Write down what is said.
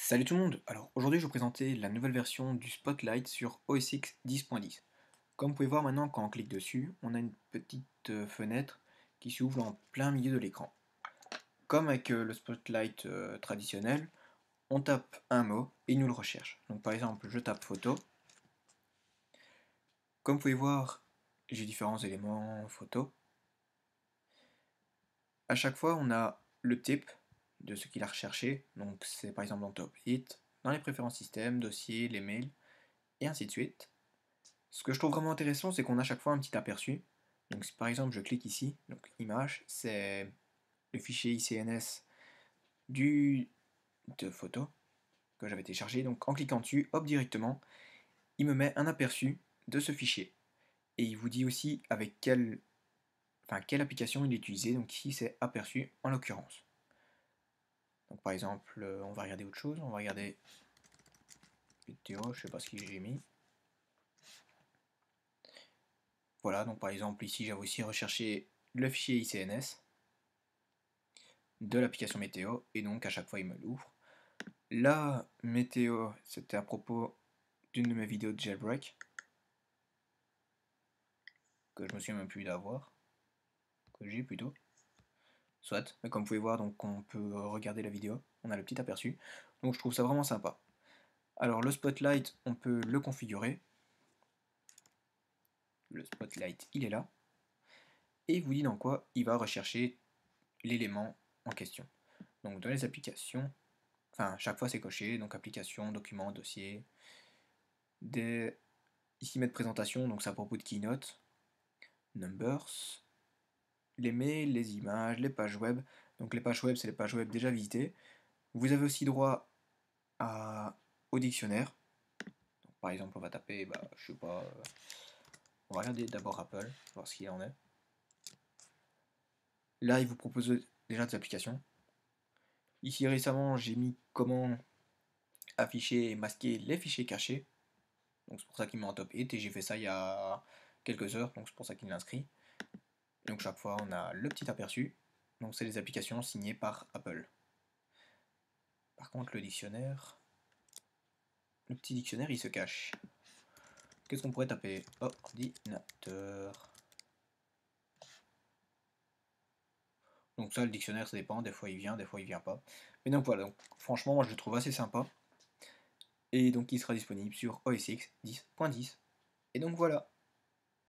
Salut tout le monde! Alors aujourd'hui je vais vous présenter la nouvelle version du Spotlight sur OS X 10.10. Comme vous pouvez voir maintenant quand on clique dessus, on a une petite fenêtre qui s'ouvre en plein milieu de l'écran. Comme avec le Spotlight traditionnel, on tape un mot et il nous le recherche. Donc par exemple je tape photo. Comme vous pouvez voir, j'ai différents éléments photo. À chaque fois on a le type de ce qu'il a recherché, donc c'est par exemple dans Top Hit, dans les préférences système, dossier, les mails, et ainsi de suite. Ce que je trouve vraiment intéressant, c'est qu'on a à chaque fois un petit aperçu. Donc si par exemple je clique ici, donc image, c'est le fichier ICNS de photo que j'avais téléchargé. Donc en cliquant dessus, hop directement, il me met un aperçu de ce fichier. Et il vous dit aussi avec quelle application il est utilisé. Donc ici c'est aperçu en l'occurrence. Donc par exemple, on va regarder autre chose, on va regarder vidéo, je sais pas ce que j'ai mis. Voilà, donc par exemple ici j'avais aussi recherché le fichier ICNS de l'application météo, et donc à chaque fois il me l'ouvre. La météo, c'était à propos d'une de mes vidéos de jailbreak, que je me souviens même plus d'avoir, que j'ai plutôt. Soit, mais comme vous pouvez voir, donc on peut regarder la vidéo, on a le petit aperçu, donc je trouve ça vraiment sympa. Alors le spotlight, on peut le configurer. Le spotlight, il est là, et il vous dit dans quoi il va rechercher l'élément en question. Donc dans les applications, enfin chaque fois c'est coché, donc application, document, dossier, ici mettre présentation, donc c'est à propos de Keynote, numbers, les mails, les images, les pages web. Donc les pages web, c'est les pages web déjà visitées. Vous avez aussi droit au dictionnaire. Donc, par exemple, on va taper, je sais pas, on va regarder d'abord Apple, voir ce qu'il en est. Là, il vous propose déjà des applications. Ici récemment, j'ai mis comment afficher et masquer les fichiers cachés. Donc c'est pour ça qu'il met en top 8 et j'ai fait ça il y a quelques heures, donc c'est pour ça qu'il l'inscrit. Donc chaque fois on a le petit aperçu. Donc c'est les applications signées par Apple. Par contre le petit dictionnaire il se cache. Qu'est-ce qu'on pourrait taper? Ordinateur. Donc ça le dictionnaire ça dépend, des fois il vient, des fois il vient pas. Mais donc voilà, donc, franchement moi je le trouve assez sympa. Et donc il sera disponible sur OS X 10.10. Et donc voilà.